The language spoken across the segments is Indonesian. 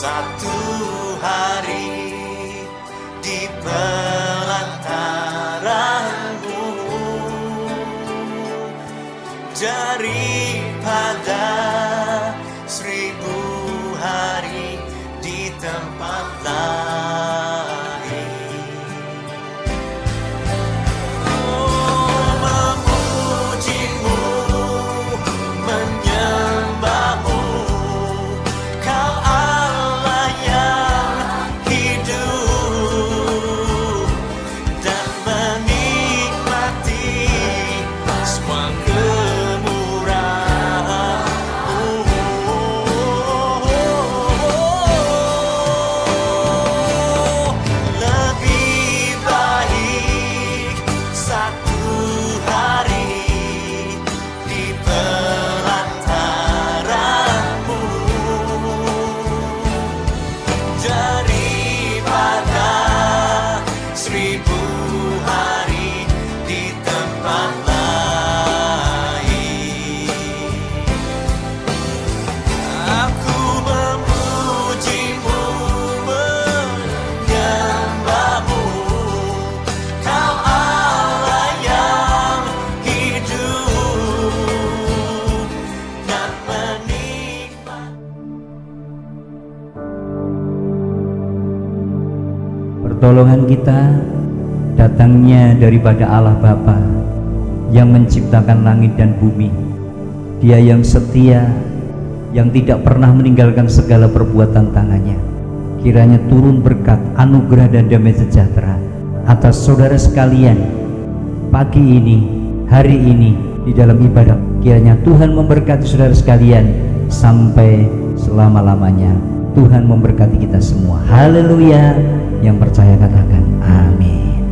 Satu hari di pelantaranmu, daripada 1000 hari di tempat lain. Oh, memujimu, menyembahmu, Kau Allah yang hidup, dan menikmati semua kemurahan-Mu. Lebih baik satu hari di pelantaranmu, daripada 1000 hari di tempat lain. Aku memujimu, menyembahmu, Kau Allah yang hidup, dan menikmati. Pertolongan kita datangnya daripada Allah Bapa yang menciptakan langit dan bumi. Dia yang setia, yang tidak pernah meninggalkan segala perbuatan tangannya. Kiranya turun berkat, anugerah dan damai sejahtera atas saudara sekalian pagi ini, hari ini di dalam ibadah. Kiranya Tuhan memberkati saudara sekalian sampai selama-lamanya. Tuhan memberkati kita semua. Haleluya. Yang percaya katakan amin.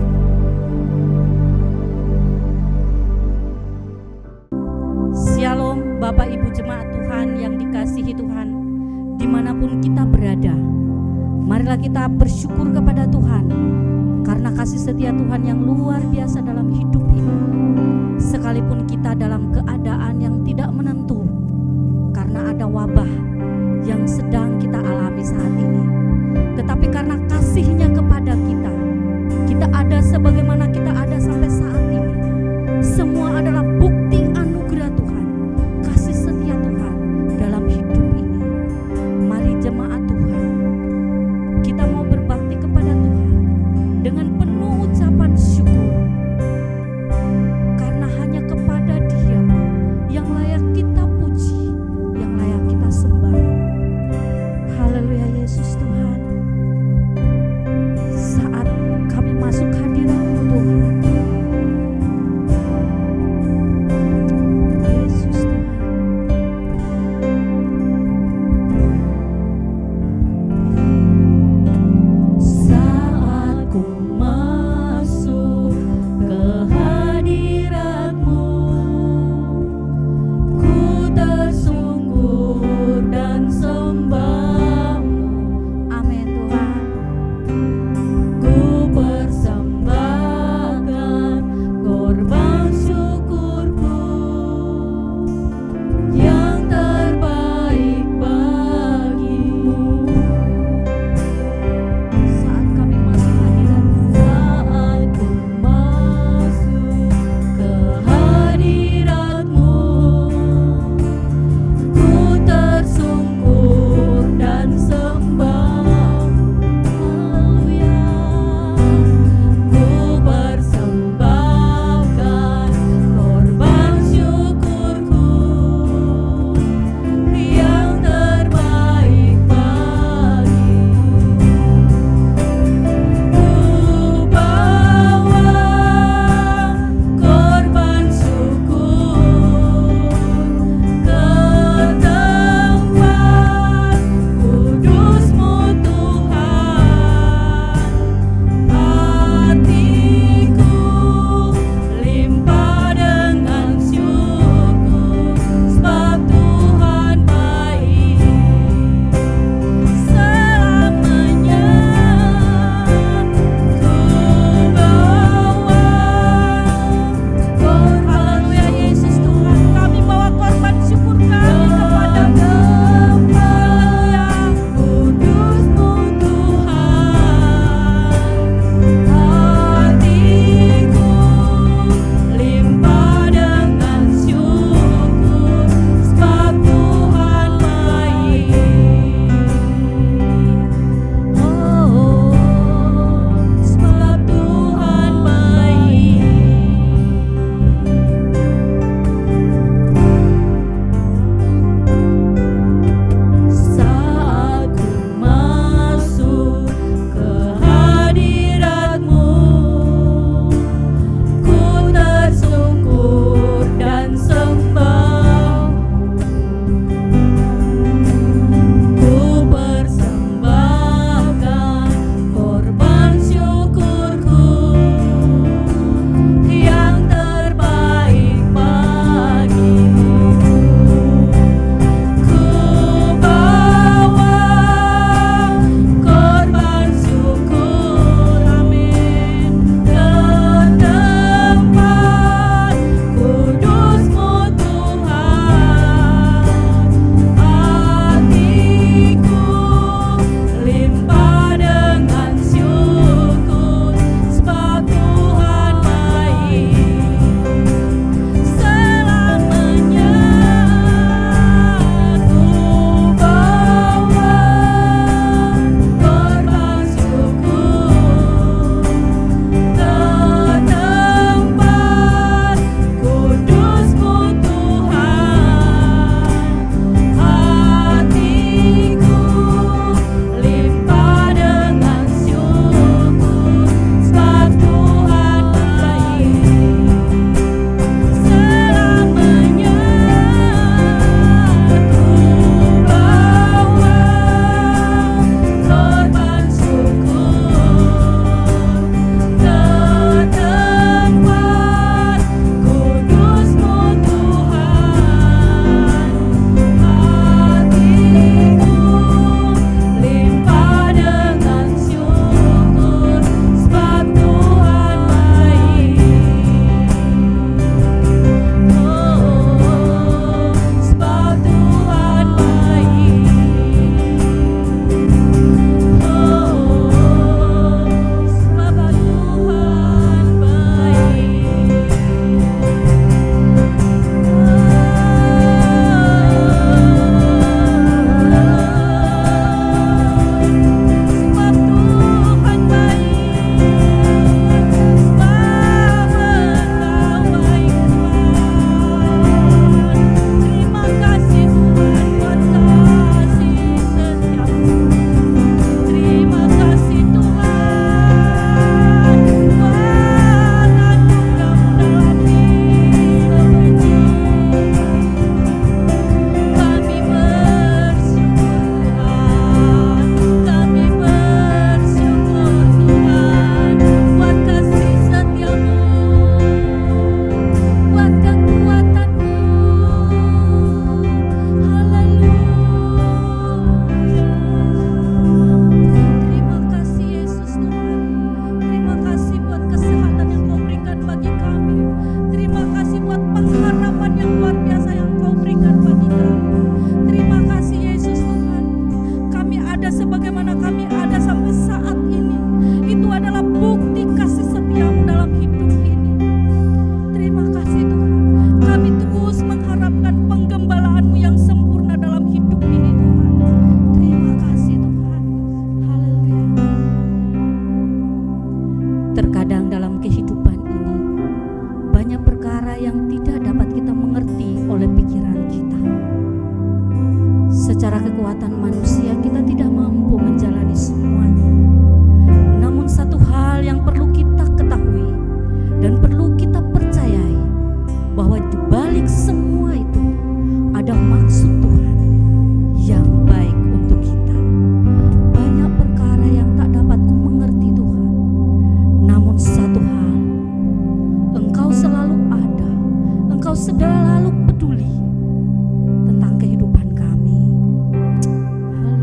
Shalom Bapak Ibu Jemaat Tuhan yang dikasihi Tuhan, dimanapun kita berada, marilah kita bersyukur kepada Tuhan karena kasih setia Tuhan yang luar biasa dalam hidup ini. Sekalipun kita dalam keadaan yang tidak menentu, karena ada wabah yang sedang kita alami saat ini, tetapi karena kasih-Nya kepada kita, kita ada sebagaimana kita ada sampai saat ini. Semua adalah bukti anugerah Tuhan, kasih setia Tuhan dalam hidup ini. Mari jemaat Tuhan, kita mau berbakti kepada Tuhan dengan penuh ucapan syukur, karena hanya kepada Dia yang layak kita puji, yang layak kita sembah. kekuatan manusia kita tidak mampu menjalani semuanya. Namun satu hal yang perlu kita ketahui dan perlu kita percayai, bahwa di balik semua itu ada maksud Tuhan yang baik untuk kita. Banyak perkara yang tak dapat ku mengerti Tuhan, namun satu hal, Engkau selalu ada, Engkau selalu peduli tentang kehidupan kami. Haleluya.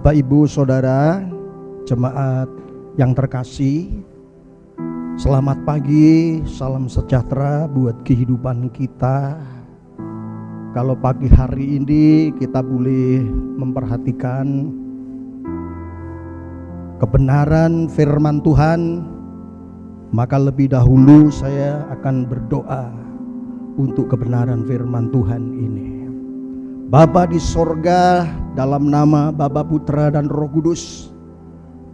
Bapak, Ibu, Saudara, jemaat yang terkasih, selamat pagi, salam sejahtera buat kehidupan kita. Kalau pagi hari ini kita boleh memperhatikan kebenaran firman Tuhan, maka lebih dahulu saya akan berdoa untuk kebenaran firman Tuhan ini. Bapa di sorga, dalam nama Bapa, Putra, dan Roh Kudus,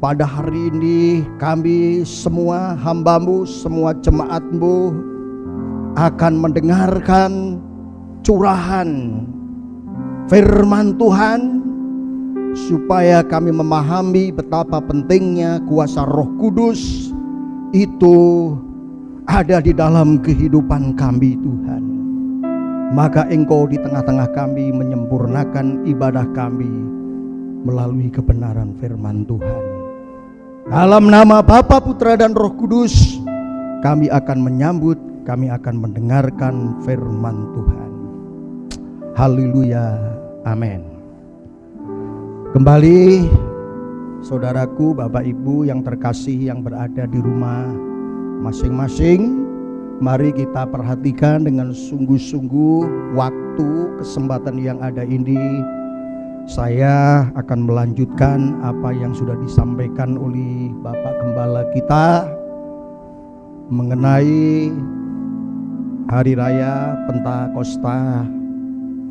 pada hari ini kami semua hamba-Mu, semua jemaat-Mu akan mendengarkan curahan firman Tuhan, supaya kami memahami betapa pentingnya kuasa Roh Kudus itu ada di dalam kehidupan kami, Tuhan. Maka Engkau di tengah-tengah kami menyempurnakan ibadah kami melalui kebenaran firman Tuhan. Dalam nama Bapa, Putra, dan Roh Kudus, kami akan menyambut, kami akan mendengarkan firman Tuhan. Haleluya, amin. Kembali saudaraku, Bapak, Ibu yang terkasih yang berada di rumah masing-masing, mari kita perhatikan dengan sungguh-sungguh waktu kesempatan yang ada ini. Saya akan melanjutkan apa yang sudah disampaikan oleh Bapak Gembala kita mengenai Hari Raya Pentakosta,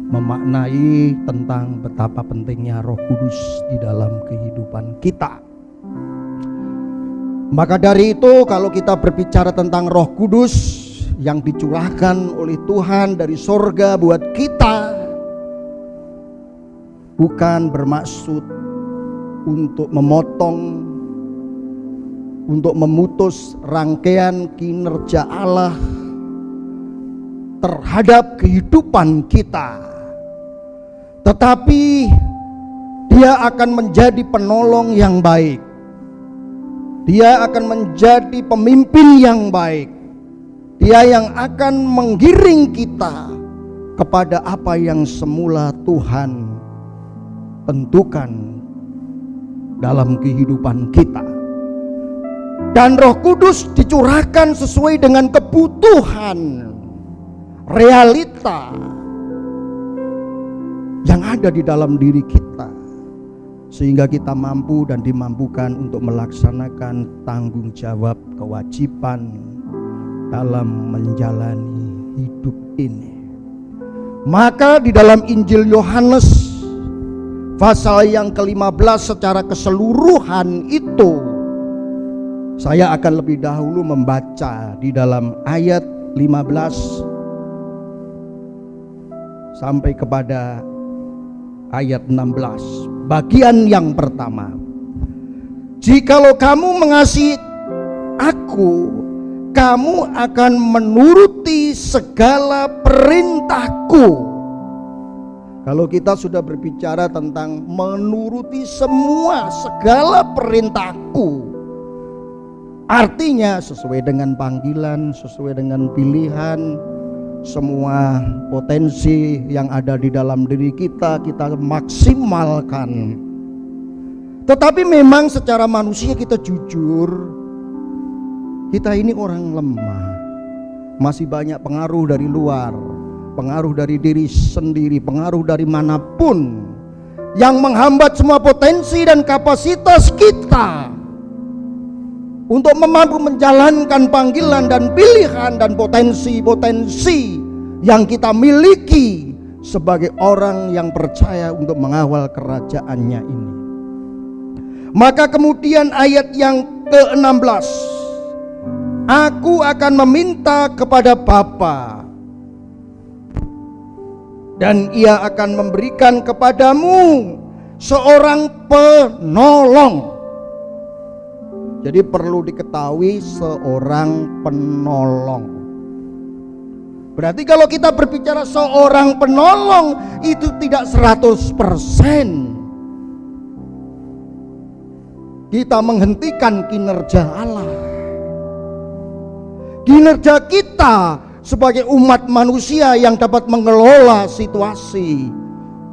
memaknai tentang betapa pentingnya Roh Kudus di dalam kehidupan kita. Maka dari itu, kalau kita berbicara tentang Roh Kudus yang dicurahkan oleh Tuhan dari sorga buat kita, bukan bermaksud untuk memotong, untuk memutus rangkaian kinerja Allah terhadap kehidupan kita, tetapi Dia akan menjadi penolong yang baik. Dia akan menjadi pemimpin yang baik. Dia yang akan menggiring kita kepada apa yang semula Tuhan tentukan dalam kehidupan kita. Dan Roh Kudus dicurahkan sesuai dengan kebutuhan, realita yang ada di dalam diri kita, sehingga kita mampu dan dimampukan untuk melaksanakan tanggung jawab kewajiban dalam menjalani hidup ini. Maka di dalam Injil Yohanes pasal yang ke-15 secara keseluruhan itu, saya akan lebih dahulu membaca di dalam ayat 15 sampai kepada ayat 16. Bagian yang pertama, jikalau kamu mengasihi aku, kamu akan menuruti segala perintahku. Kalau kita sudah berbicara tentang menuruti semua segala perintahku, artinya sesuai dengan panggilan, sesuai dengan pilihan, semua potensi yang ada di dalam diri kita, kita maksimalkan. Tetapi memang secara manusia kita jujur, kita ini orang lemah. Masih banyak pengaruh dari luar, pengaruh dari diri sendiri, pengaruh dari manapun yang menghambat semua potensi dan kapasitas kita untuk mampu menjalankan panggilan dan pilihan dan potensi-potensi yang kita miliki sebagai orang yang percaya untuk mengawal kerajaannya ini. Maka kemudian ayat yang ke-16, aku akan meminta kepada Bapa dan Ia akan memberikan kepadamu seorang penolong. Jadi perlu diketahui, seorang penolong. Berarti kalau kita berbicara seorang penolong, itu tidak 100% kita menghentikan kinerja Allah. Kinerja kita sebagai umat manusia yang dapat mengelola situasi,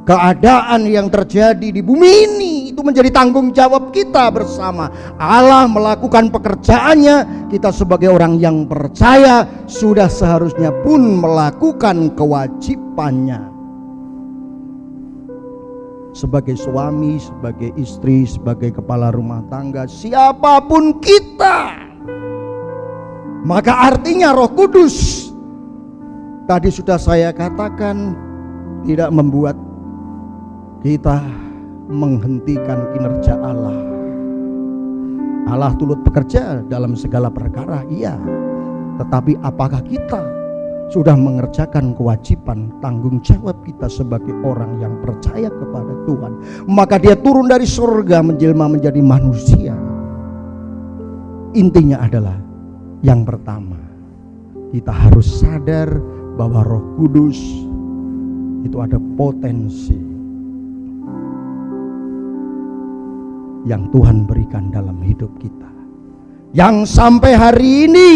keadaan yang terjadi di bumi ini, itu menjadi tanggung jawab kita bersama. Allah melakukan pekerjaannya, kita sebagai orang yang percaya sudah seharusnya pun melakukan kewajibannya. Sebagai suami, sebagai istri, sebagai kepala rumah tangga, siapapun kita, maka artinya Roh Kudus tadi sudah saya katakan tidak membuat kita menghentikan kinerja Allah. Allah turut bekerja dalam segala perkara, iya. Tetapi apakah kita sudah mengerjakan kewajiban tanggung jawab kita sebagai orang yang percaya kepada Tuhan? Maka Dia turun dari surga menjelma menjadi manusia. Intinya adalah yang pertama, kita harus sadar bahwa Roh Kudus itu ada potensi yang Tuhan berikan dalam hidup kita, yang sampai hari ini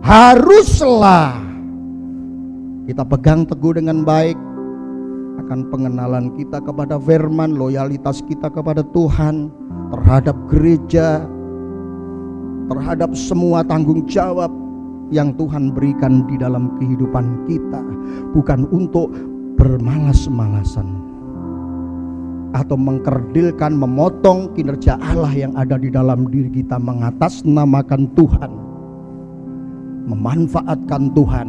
haruslah kita pegang teguh dengan baik akan pengenalan kita kepada firman, loyalitas kita kepada Tuhan, terhadap gereja, terhadap semua tanggung jawab yang Tuhan berikan di dalam kehidupan kita, bukan untuk bermalas-malasan atau mengkerdilkan, memotong kinerja Allah yang ada di dalam diri kita, mengatasnamakan Tuhan, memanfaatkan Tuhan,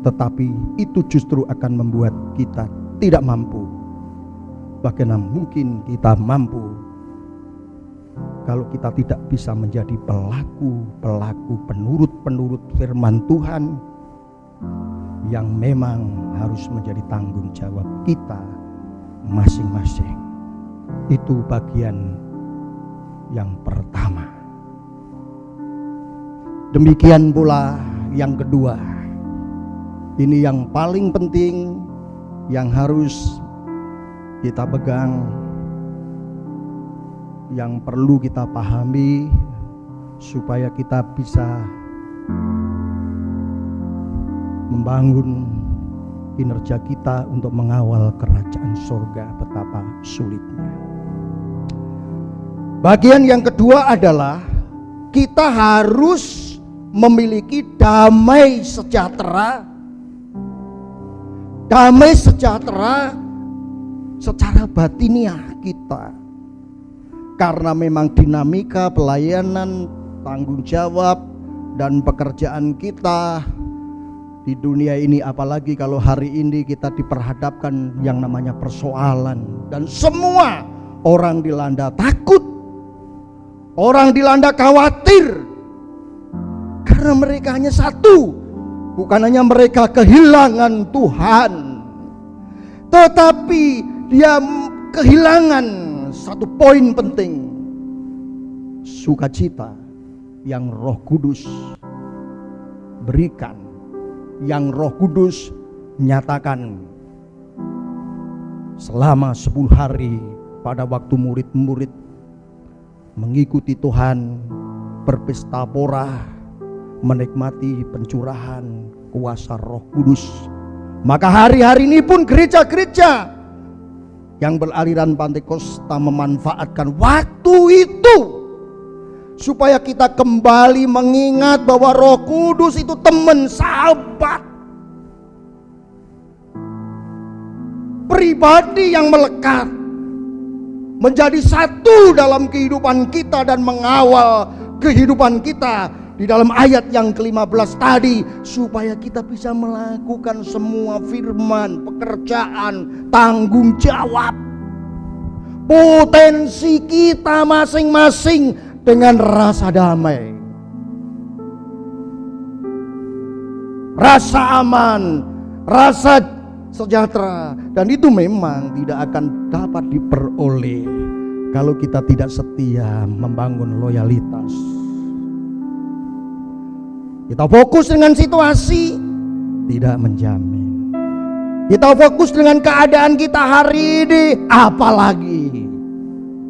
tetapi itu justru akan membuat kita tidak mampu. Bagaimana mungkin kita mampu kalau kita tidak bisa menjadi pelaku penurut firman Tuhan yang memang harus menjadi tanggung jawab kita masing-masing. Itu bagian yang pertama. Demikian pula yang kedua. Ini yang paling penting yang harus kita pegang, yang perlu kita pahami supaya kita bisa membangun kinerja kita untuk mengawal kerajaan surga. Betapa sulitnya. Bagian yang kedua adalah kita harus memiliki damai sejahtera secara batiniah kita. Karena memang dinamika pelayanan, tanggung jawab dan pekerjaan kita di dunia ini, apalagi kalau hari ini kita diperhadapkan yang namanya persoalan, dan semua orang dilanda takut, orang dilanda khawatir, karena mereka hanya satu, bukan hanya mereka kehilangan Tuhan, tetapi dia kehilangan satu poin penting, sukacita yang Roh Kudus berikan, yang Roh Kudus nyatakan selama 10 hari pada waktu murid-murid mengikuti Tuhan, berpesta pora, menikmati pencurahan kuasa Roh Kudus. Maka hari-hari ini pun gereja-gereja yang beraliran Pantekosta memanfaatkan waktu itu supaya kita kembali mengingat bahwa Roh Kudus itu teman, sahabat, pribadi yang melekat, menjadi satu dalam kehidupan kita dan mengawal kehidupan kita. Di dalam ayat yang ke-15 tadi, supaya kita bisa melakukan semua firman, pekerjaan, tanggung jawab, potensi kita masing-masing dengan rasa damai, rasa aman, rasa sejahtera. Dan itu memang tidak akan dapat diperoleh kalau kita tidak setia membangun loyalitas. Kita fokus dengan situasi, tidak menjamin. Kita fokus dengan keadaan kita hari ini, apalagi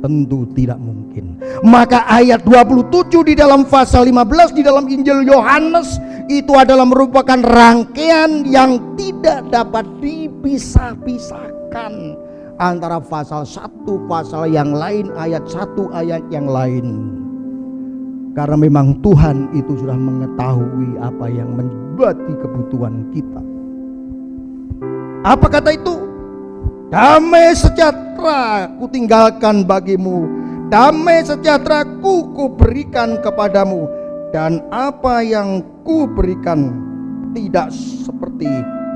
tentu tidak mungkin. Maka ayat 27 di dalam pasal 15 di dalam Injil Yohanes itu adalah merupakan rangkaian yang tidak dapat dipisah-pisahkan antara pasal satu pasal yang lain, ayat satu ayat yang lain. Karena memang Tuhan itu sudah mengetahui apa yang menjadi kebutuhan kita. Apa kata itu? Damai sejahtera ku tinggalkan bagimu, damai sejahtera ku berikan kepadamu, dan apa yang ku berikan tidak seperti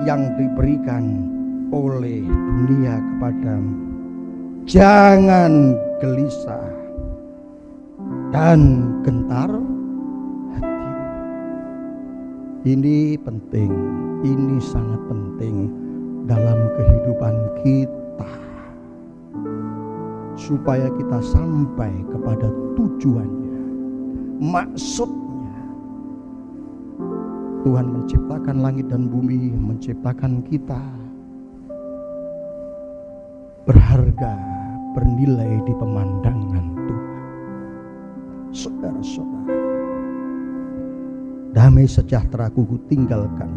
yang diberikan oleh dunia kepadamu. Jangan gelisah dan gentar hati. Ini penting, ini sangat penting dalam kehidupan kita, supaya kita sampai kepada tujuannya, maksudnya. Tuhan menciptakan langit dan bumi, menciptakan kita berharga, bernilai di pemandangan Tuhan. Saudara-saudara, damai sejahtera ku tinggalkan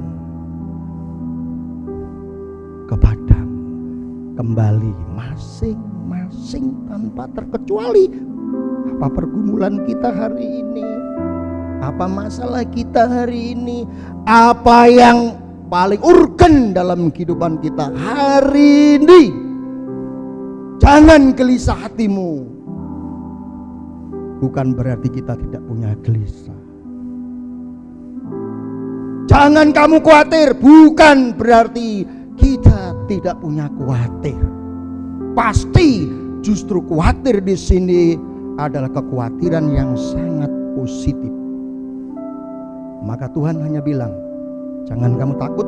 kepadamu, kembali masing-masing tanpa terkecuali. Apa pergumulan kita hari ini? Apa masalah kita hari ini? Apa yang paling urgen dalam kehidupan kita hari ini? Jangan gelisah hatimu. Bukan berarti kita tidak punya gelisah. Jangan kamu khawatir, bukan berarti kita tidak punya khawatir. Pasti justru khawatir di sini adalah kekhawatiran yang sangat positif. Maka Tuhan hanya bilang, jangan kamu takut,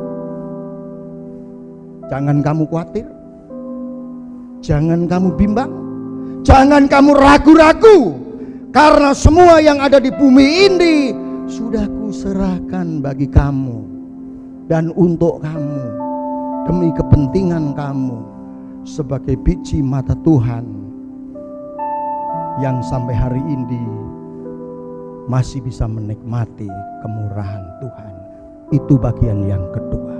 jangan kamu khawatir, jangan kamu bimbang, jangan kamu ragu-ragu, karena semua yang ada di bumi ini sudah kuserahkan bagi kamu dan untuk kamu, demi kepentingan kamu sebagai biji mata Tuhan yang sampai hari ini masih bisa menikmati kemurahan Tuhan. Itu bagian yang kedua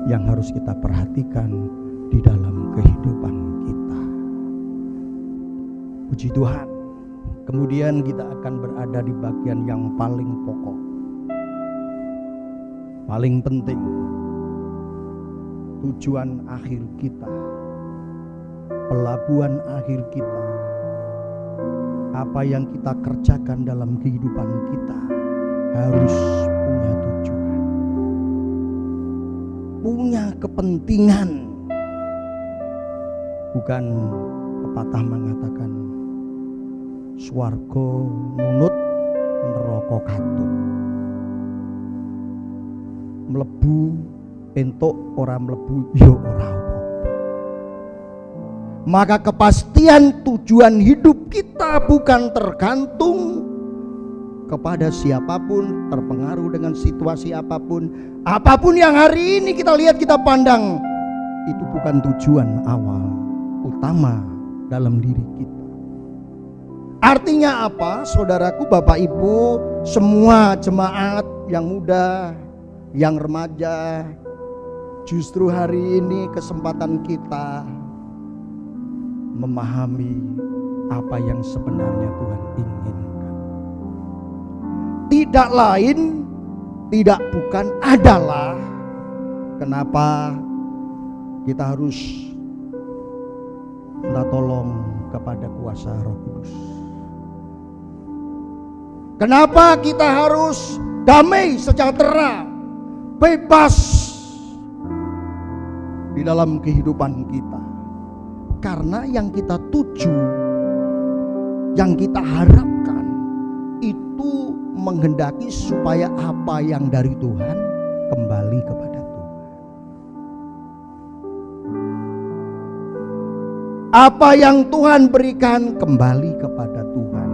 yang harus kita perhatikan di dalam kehidupan kita. Puji Tuhan. Kemudian kita akan berada di bagian yang paling pokok, paling penting. Tujuan akhir kita, pelabuhan akhir kita, apa yang kita kerjakan dalam kehidupan kita harus punya tujuan, punya kepentingan. Bukan pepatah mengatakan swarga nunut neraka katut, mlebu entuk ora mlebu ya ora apa. Maka kepastian tujuan hidup kita bukan tergantung kepada siapapun, terpengaruh dengan situasi apapun. Apapun yang hari ini kita lihat, kita pandang, itu bukan tujuan awal utama dalam diri kita. Artinya apa? Saudaraku, Bapak Ibu, semua jemaat yang muda, yang remaja, justru hari ini kesempatan kita memahami apa yang sebenarnya Tuhan inginkan. Tidak lain, tidak bukan adalah kenapa kita harus minta tolong kepada kuasa Roh Kudus. Kenapa kita harus damai, sejahtera, bebas di dalam kehidupan kita? Karena yang kita tuju, yang kita harapkan itu menghendaki supaya apa yang dari Tuhan kembali kepada Tuhan. Apa yang Tuhan berikan kembali kepada Tuhan.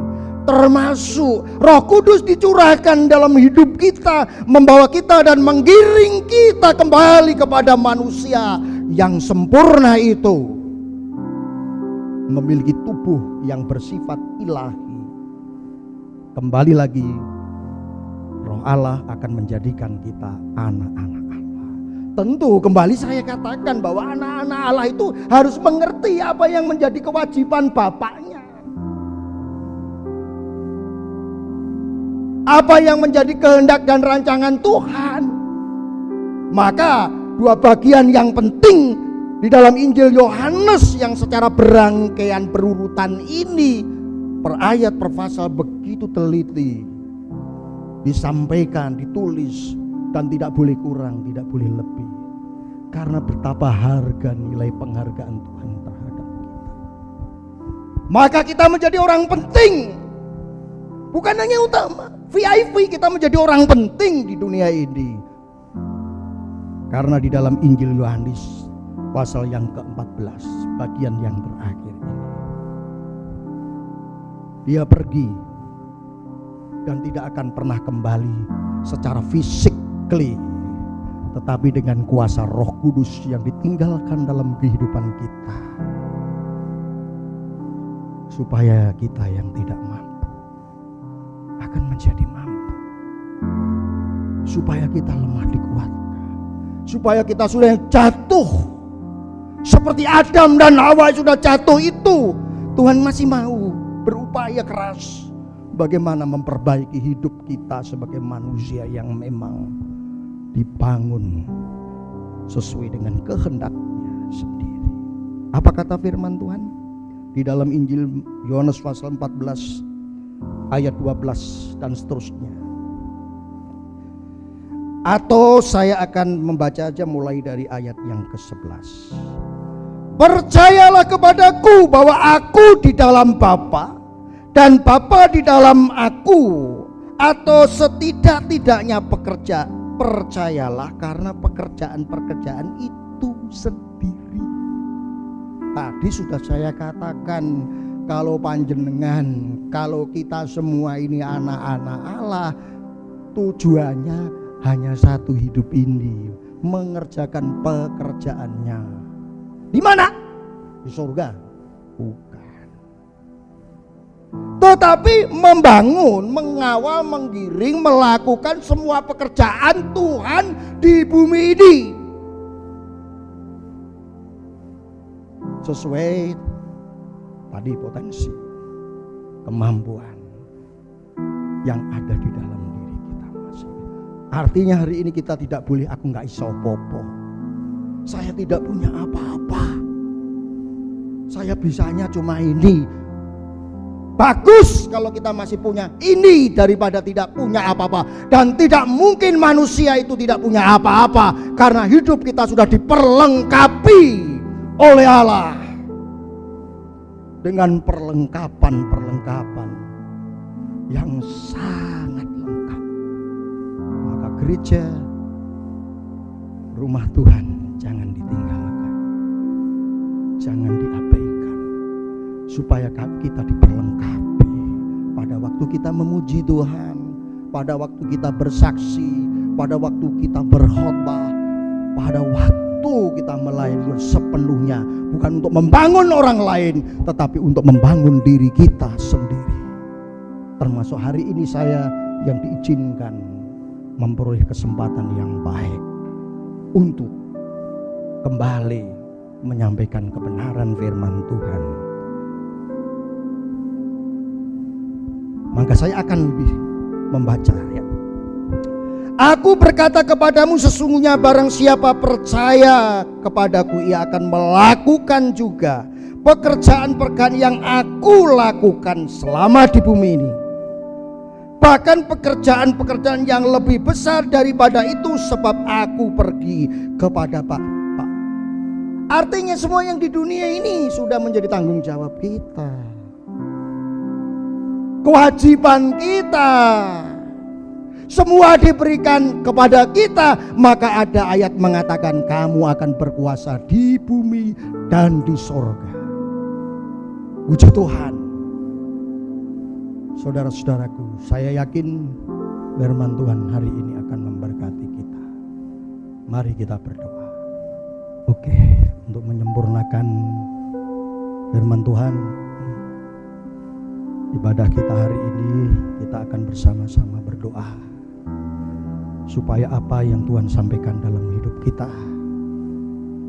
Termasuk Roh Kudus dicurahkan dalam hidup kita, membawa kita dan menggiring kita kembali kepada manusia yang sempurna itu, memiliki tubuh yang bersifat ilahi. Kembali lagi, Roh Allah akan menjadikan kita anak-anak Allah. Tentu kembali saya katakan bahwa anak-anak Allah itu harus mengerti apa yang menjadi kewajiban bapaknya. Apa yang menjadi kehendak dan rancangan Tuhan. Maka dua bagian yang penting di dalam Injil Yohanes yang secara berangkaian berurutan ini, per ayat per pasal begitu teliti disampaikan, ditulis, dan tidak boleh kurang, tidak boleh lebih. Karena betapa harga nilai penghargaan Tuhan terhadap kita. Maka kita menjadi orang penting. Bukan hanya utama, VIP, kita menjadi orang penting di dunia ini. Karena di dalam Injil Yohanes pasal yang ke-14, bagian yang terakhir ini, dia pergi dan tidak akan pernah kembali secara fisikly, tetapi dengan kuasa Roh Kudus yang ditinggalkan dalam kehidupan kita, supaya kita yang tidak mampu akan menjadi mampu, supaya kita lemah dikuatkan, supaya kita sudah jatuh seperti Adam dan Hawa sudah jatuh itu, Tuhan masih mau berupaya keras bagaimana memperbaiki hidup kita sebagai manusia yang memang dibangun sesuai dengan kehendaknya sendiri. Apa kata firman Tuhan di dalam Injil Yohanes pasal 14 ayat 12 dan seterusnya? Atau saya akan membaca aja mulai dari ayat yang ke-11. Percayalah kepadaku bahwa aku di dalam Bapa dan Bapa di dalam aku, atau setidak-tidaknya percayalah karena pekerjaan-pekerjaan itu sendiri. Tadi sudah saya katakan, kalau panjenengan, kalau kita semua ini anak-anak Allah, tujuannya hanya satu hidup ini, mengerjakan pekerjaannya. Di mana? Di surga? Bukan. Tetapi membangun, mengawal, menggiring, melakukan semua pekerjaan Tuhan di bumi ini sesuai tadi potensi, kemampuan yang ada di dalam diri kita masing. Artinya hari ini kita tidak boleh aku nggak iso popo, saya tidak punya apa-apa, saya bisanya cuma ini. Bagus kalau kita masih punya ini daripada tidak punya apa-apa. Dan tidak mungkin manusia itu tidak punya apa-apa, karena hidup kita sudah diperlengkapi oleh Allah dengan perlengkapan-perlengkapan yang sangat lengkap. Maka gereja, rumah Tuhan, jangan ditinggalkan, jangan diabaikan, supaya kita diperlengkapi pada waktu kita memuji Tuhan, pada waktu kita bersaksi, pada waktu kita berkhotbah, pada waktu kita melayani sepenuhnya, bukan untuk membangun orang lain, tetapi untuk membangun diri kita sendiri. Termasuk hari ini saya yang diizinkan memperoleh kesempatan yang baik untuk kembali menyampaikan kebenaran firman Tuhan. Maka saya akan lebih membaca ya. Aku berkata kepadamu, sesungguhnya barang siapa percaya kepadaku, ia akan melakukan juga pekerjaan-pekerjaan yang aku lakukan selama di bumi ini. Bahkan pekerjaan-pekerjaan yang lebih besar daripada itu, sebab aku pergi kepada Bapa. Artinya semua yang di dunia ini sudah menjadi tanggung jawab kita, kewajiban kita, semua diberikan kepada kita. Maka ada ayat mengatakan kamu akan berkuasa di bumi dan di sorga. Puji Tuhan. Saudara-saudaraku, saya yakin firman Tuhan hari ini akan memberkati kita. Mari kita berdoa. Oke, untuk menyempurnakan firman Tuhan, ibadah kita hari ini, kita akan bersama-sama berdoa supaya apa yang Tuhan sampaikan dalam hidup kita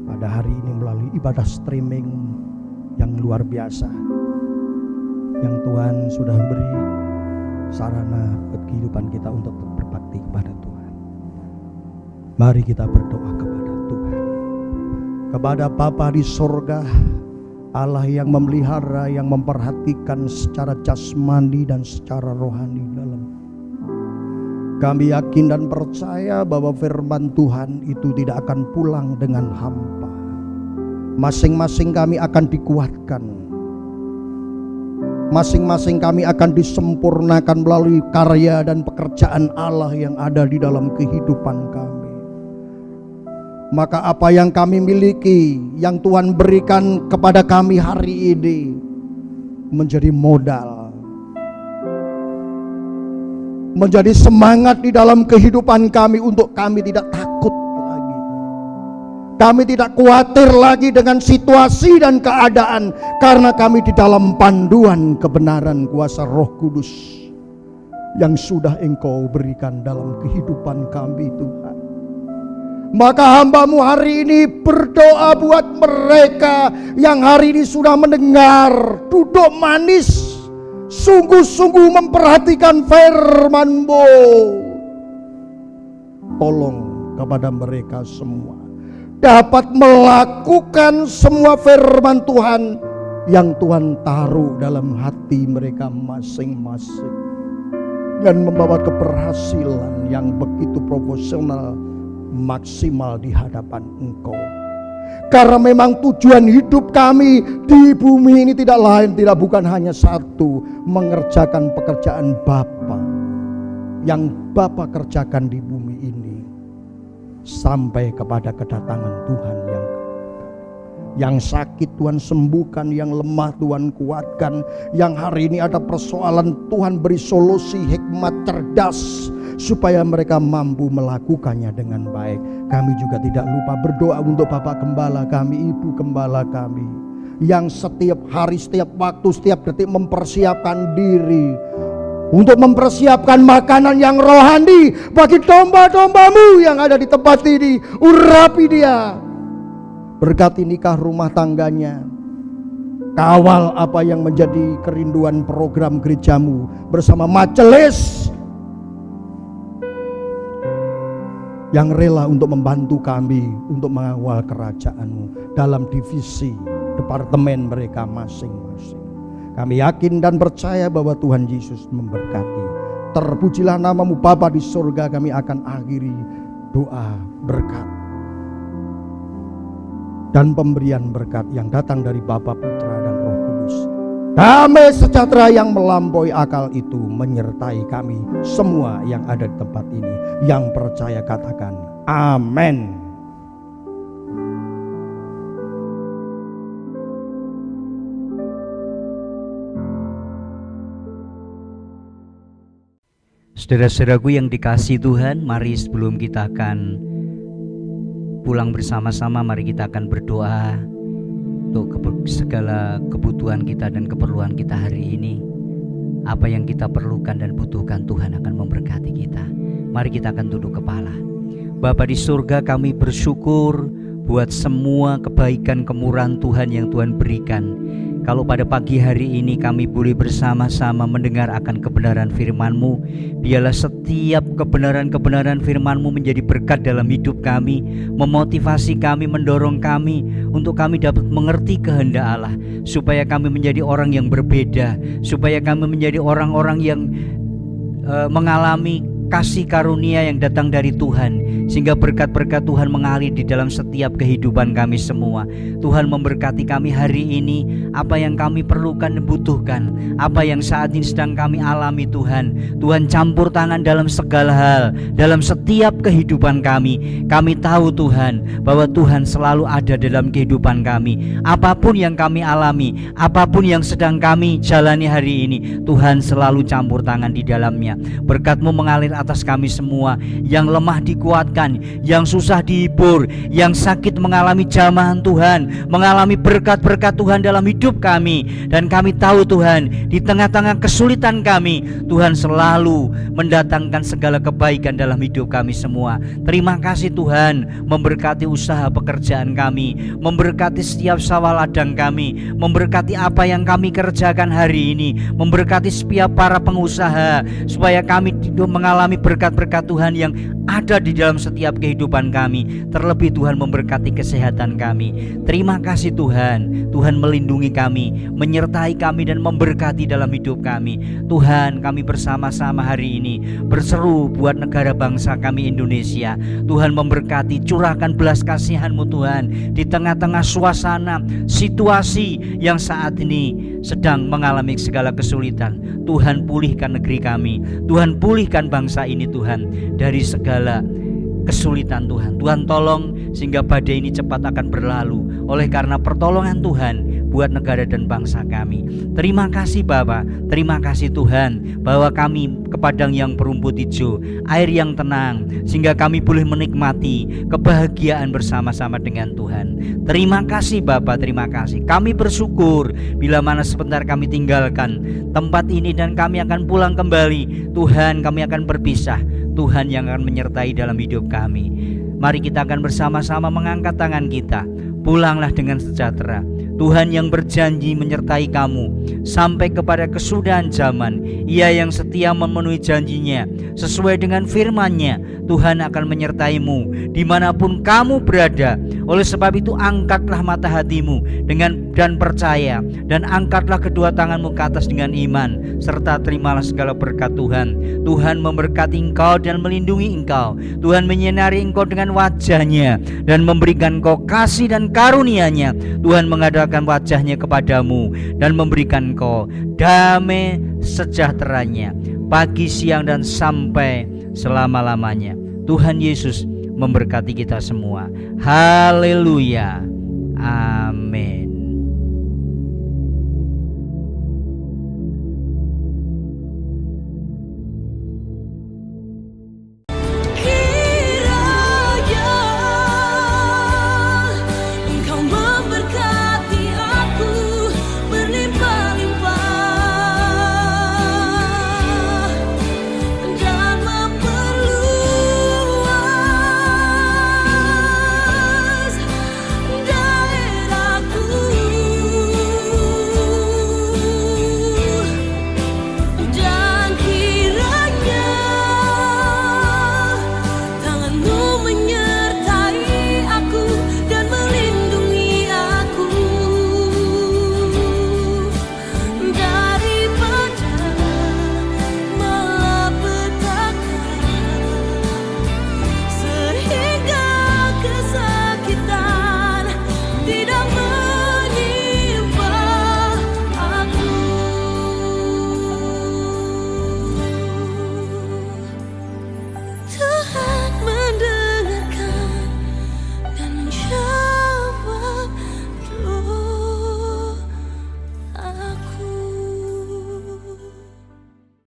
pada hari ini melalui ibadah streaming yang luar biasa, yang Tuhan sudah beri sarana buat kehidupan kita untuk berbakti kepada Tuhan. Mari kita berdoa kepada Tuhan, kepada Bapa di sorga, Allah yang memelihara, yang memperhatikan secara jasmani dan secara rohani dalam. Kami yakin dan percaya bahwa firman Tuhan itu tidak akan pulang dengan hampa. Masing-masing kami akan dikuatkan. Masing-masing kami akan disempurnakan melalui karya dan pekerjaan Allah yang ada di dalam kehidupan kami. Maka apa yang kami miliki, yang Tuhan berikan kepada kami hari ini, menjadi modal, menjadi semangat di dalam kehidupan kami untuk kami tidak takut lagi. Kami tidak khawatir lagi dengan situasi dan keadaan, karena kami di dalam panduan kebenaran kuasa Roh Kudus yang sudah Engkau berikan dalam kehidupan kami, Tuhan. Maka hamba-Mu hari ini berdoa buat mereka yang hari ini sudah mendengar, duduk manis, sungguh-sungguh memperhatikan firman-Mu. Tolong kepada mereka semua dapat melakukan semua firman Tuhan yang Tuhan taruh dalam hati mereka masing-masing, dan membawa keberhasilan yang begitu profesional, maksimal di hadapan Engkau. Karena memang tujuan hidup kami di bumi ini tidak lain, tidak bukan hanya satu, mengerjakan pekerjaan Bapa yang Bapa kerjakan di bumi ini sampai kepada kedatangan Tuhan yang sakit Tuhan sembuhkan, yang lemah Tuhan kuatkan, yang hari ini ada persoalan Tuhan beri solusi hikmat cerdas supaya mereka mampu melakukannya dengan baik. Kami juga tidak lupa berdoa untuk Bapak Gembala kami, Ibu Gembala kami, yang setiap hari, setiap waktu, setiap detik mempersiapkan diri untuk mempersiapkan makanan yang rohani bagi domba-domba-Mu yang ada di tempat ini. Urapi dia, berkati nikah rumah tangganya, kawal apa yang menjadi kerinduan program gereja-Mu bersama majelis yang rela untuk membantu kami untuk mengawal kerajaan-Mu dalam divisi departemen mereka masing-masing. Kami yakin dan percaya bahwa Tuhan Yesus memberkati. Terpujilah nama-Mu Bapa di surga. Kami akan akhiri doa berkat dan pemberian berkat yang datang dari Bapa, Putra, dan Roh Kudus. Damai sejahtera yang melampaui akal itu menyertai kami semua yang ada di tempat ini. Yang percaya katakan amin. Saudara-saudaraku yang dikasihi Tuhan, mari sebelum kita akan pulang bersama-sama, mari kita akan berdoa untuk segala kebutuhan kita dan keperluan kita hari ini. Apa yang kita perlukan dan butuhkan, Tuhan akan memberkati kita. Mari kita akan tunduk kepala. Bapa di surga, kami bersyukur buat semua kebaikan kemurahan Tuhan yang Tuhan berikan. Kalau pada pagi hari ini kami boleh bersama-sama mendengar akan kebenaran firman-Mu, biarlah setiap kebenaran-kebenaran firman-Mu menjadi berkat dalam hidup kami, memotivasi kami, mendorong kami untuk kami dapat mengerti kehendak Allah, supaya kami menjadi orang yang berbeda, supaya kami menjadi orang-orang yang mengalami kasih karunia yang datang dari Tuhan, sehingga berkat-berkat Tuhan mengalir di dalam setiap kehidupan kami semua. Tuhan memberkati kami hari ini. Apa yang kami perlukan dan butuhkan, apa yang saat ini sedang kami alami, Tuhan campur tangan dalam segala hal, dalam setiap kehidupan kami. Kami tahu Tuhan bahwa Tuhan selalu ada dalam kehidupan kami. Apapun yang kami alami, apapun yang sedang kami jalani hari ini, Tuhan selalu campur tangan di dalamnya. Berkat-Mu mengalir atas kami semua. Yang lemah dikuatkan, yang susah dihibur, yang sakit mengalami jamahan Tuhan, mengalami berkat-berkat Tuhan dalam hidup kami. Dan kami tahu Tuhan, di tengah-tengah kesulitan kami, Tuhan selalu mendatangkan segala kebaikan dalam hidup kami semua. Terima kasih Tuhan, memberkati usaha pekerjaan kami, memberkati setiap sawah ladang kami, memberkati apa yang kami kerjakan hari ini, memberkati setiap para pengusaha, supaya kami mengalami berkat-berkat Tuhan yang ada di dalam setiap kehidupan kami. Terlebih Tuhan memberkati kesehatan kami. Terima kasih Tuhan, Tuhan melindungi kami, menyertai kami dan memberkati dalam hidup kami. Tuhan, kami bersama-sama hari ini berseru buat negara bangsa kami Indonesia. Tuhan memberkati, curahkan belas kasihan-Mu Tuhan di tengah-tengah suasana situasi yang saat ini sedang mengalami segala kesulitan. Tuhan pulihkan negeri kami, Tuhan pulihkan bangsa ini Tuhan dari segala kesulitan Tuhan. Tuhan tolong sehingga badai ini cepat akan berlalu oleh karena pertolongan Tuhan buat negara dan bangsa kami. Terima kasih Bapa, terima kasih Tuhan bahwa kami ke padang yang berumput hijau, air yang tenang, sehingga kami boleh menikmati kebahagiaan bersama-sama dengan Tuhan. Terima kasih Bapa, terima kasih. Kami bersyukur bila mana sebentar kami tinggalkan tempat ini dan kami akan pulang kembali. Tuhan, kami akan berpisah. Tuhan yang akan menyertai dalam hidup kami. Mari kita akan bersama-sama mengangkat tangan kita. Pulanglah dengan sejahtera. Tuhan yang berjanji menyertai kamu sampai kepada kesudahan zaman. Ia yang setia memenuhi janjinya. Sesuai dengan firman-Nya, Tuhan akan menyertaimu dimanapun kamu berada. Oleh sebab itu angkatlah mata hatimu dan percaya, dan angkatlah kedua tanganmu ke atas dengan iman, serta terimalah segala berkat Tuhan. Tuhan memberkati engkau dan melindungi engkau. Tuhan menyinari engkau dengan wajah-Nya dan memberikan engkau kasih dan karunia-Nya. Tuhan mengadakan wajah-Nya kepadamu dan memberikan engkau damai sejahtera-Nya pagi, siang, dan sampai selama-lamanya. Tuhan Yesus memberkati kita semua. Haleluya. Amin.